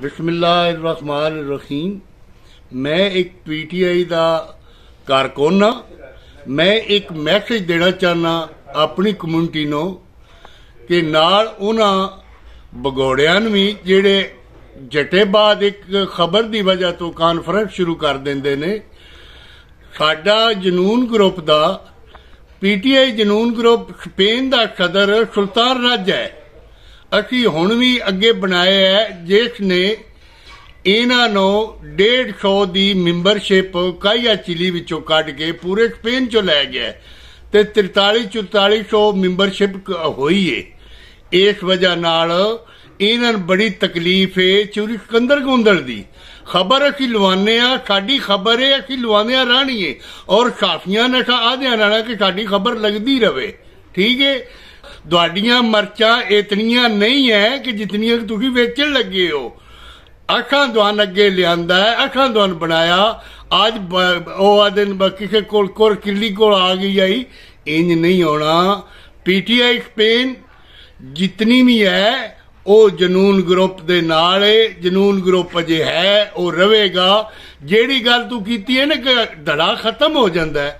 बिस्मिल्लाहिर्रहमानिर्रहीम। मैं एक पीटीआई का कारकुन हाँ। मैं एक मैसेज देना चाहना अपनी कम्यूनिटी नूं कि नाल उन्हां भगौड़ियां नूं भी जिहड़े जटे बाद एक खबर की वजह तो कॉन्फ्रेंस शुरू कर देंदे ने। साडा जनून ग्रुप का पीटीआई जनून ग्रुप स्पेन का सदर सुल्तान राजा है। असी हुण भी अगे बनाया है जिसने इन्हां नूं 150 की मैंबरशिप काइया चिली विचों कढ के पूरे स्पेन चो लै गया ते 43-4400 मैंबरशिप होई है। इस वजह नाल इन्हां नूं बड़ी तकलीफ है चूरी सिकंदर गोंदल दी खबर असी लवाने आ। साडी खबर है असी लवाने रहनी है और साफियां ने आदियां नाल कि साडी खबर लगती रहे। ठीक है, तुहाडियां मर्चां इतनियां नहीं है कि जितनियां तुसीं वेचण लगे हो। असां तुहान अगे लिआंदा है, असां तुहान बनाया। अज वो दिन किसी कोल किली कोल आ गई आई, इंज नहीं होना। पीटीआई स्पेन जितनी भी है वो जनून ग्रुप दे नाल है। जनून ग्रुप अजे है वो रहेगा। जिहड़ी गल तू कीती है ना कि धड़ा खत्म हो जाता है,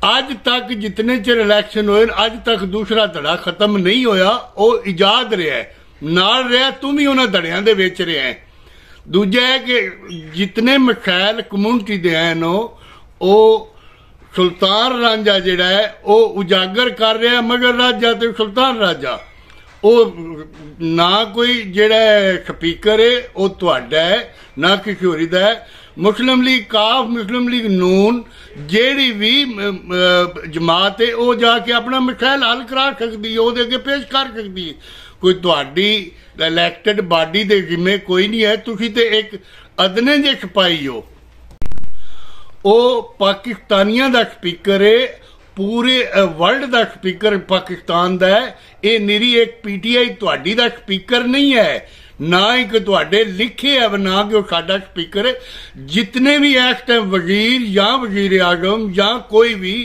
अज तक जितने चिर इलैक्शन होए अज तक दूसरा धड़ा खत्म नहीं होया। वो इजाद रहा है, नाल रहा, तू भी उन्होंने धड़ियां दे विच रहा है। दूजा है कि जितने मसैल कम्यूनिटी दे हैं वो सुल्तान रांझा जिहड़ा है वो उजागर कर रहा है। मगर राजा तो सुल्तान राजा वो ना कोई जिहड़ा स्पीकर है वो तुहाडा है ना किसी होरी दा है। मुस्लिम लीग काफ, मुस्लिम लीग नून जिहड़ी भी जमात है वो जाके अपना मसैल हल करा सकती है, ਉਹਦੇ अगे पेश कर सकती है। कोई तुहाडी इलैक्टेड बाडी दे जिम्मे कोई नहीं है। तुसीं ते एक अदने जे सिपाही हो। वो पाकिस्तानियों का स्पीकर है, पूरे वर्ल्ड का स्पीकर पाकिस्तान का है। ये निरी एक पीटीआई तुहाडी दा स्पीकर नहीं है, ना ही कि तुहाडे लिखे है, ना कि वो साडा स्पीकर है। जितने भी इस टाइम वजीर या वजीर आजम या कोई भी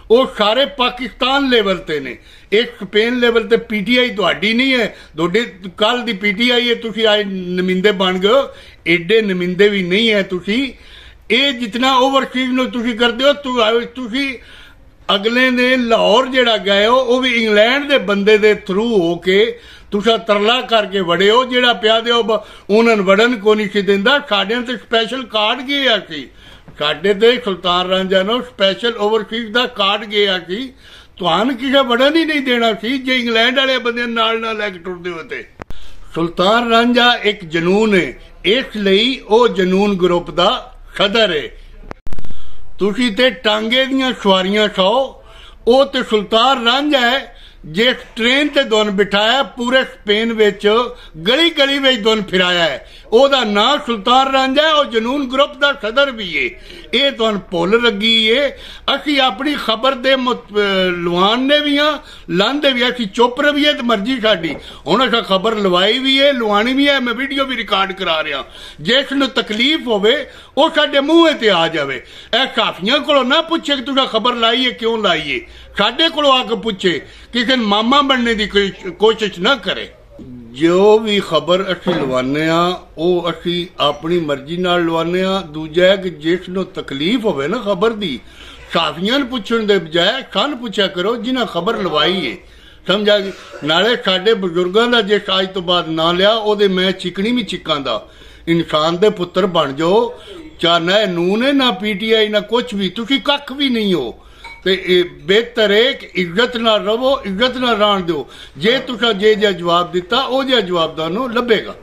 वो सारे पाकिस्तान लेवल ते ने। एक स्पेन लेवल ते पीटीआई तुहाडी नहीं है। तुहाडे कल दी पीटीआई है, तुसीं आज नमिंदे बन गए हो। एडे नमिंदे भी नहीं है तुसीं। ये जितना ओवरसीज नूं तुसीं करदे हो, तुसीं अगले ने लाहौर जिहड़ा गए हो वो भी इंग्लैंड के बंदे दे थ्रू हो के तुसा तरला करके वड़े हो। जिहड़ा पिया दे उन्होंने वड़न को नहीं सी दिंदा। साडे ते स्पैशल कार्ड गया सी, साडे ते सुल्तान रांझा नूं स्पैशल ओवरसीज का कार्ड गया सी। तुहान किसे वड़न ही नहीं देना सी जे इंग्लैंड वाले बंदे नाल ना लैके टुरदे होते। सुल्तान रांझा एक जनून है, इसलिए वो जनून ग्रुप का सदर है। तुसीं ते टांगे दियां सवारियां खाओ, वो तो सुल्तान रांझा है जिस ट्रेन ते दोन बिठाया पूरे स्पेन विच गली गली में दोन फिराया है। ओदा नाम सुल्तान रांझा है और जनून ग्रुप का सदर भी है। ये तुहानूं भुल लगी है। असी अपनी खबर दे लवाने भी हाँ, लांदे भी। असी चुप रहिए तो मर्जी साडी। हुण असां खबर लवाई भी है, लवानी भी है, मैं वीडियो भी रिकॉर्ड करा रहा। जिसनूं तकलीफ होवे वो साडे मूँह ते आ जावे। ए काफियां कोलों ना पूछे कि तुसीं खबर लाई है, क्यों लाई है। साडे कोलों आके पूछे, किसी मामा बनने की कोशिश ना करे। जो भी खबर असी लवाने वो असी अपनी मर्जी नाल लवाने। दूजा है कि जिसनों तकलीफ होवे ना खबर दी, साफियां पुछण दे बजाय सन पूछा करो जिन्हें खबर लवाई है। समझा गई। नाले साडे बजुर्गों का जिस अज तो बाद ना लिया ओदे मैं चिकनी भी चिकां दा। इंसान दे पुत्र बन जाओ, चाहे ना नून है ना पीटीआई ना कुछ भी, तुसीं कख भी नहीं हो। तो बेहतर है कि इज्जत ना रवो, इज्जत ना रहन दो। जे तुसा जे जवाब दिता वो जवाब तुहानूं लभेगा।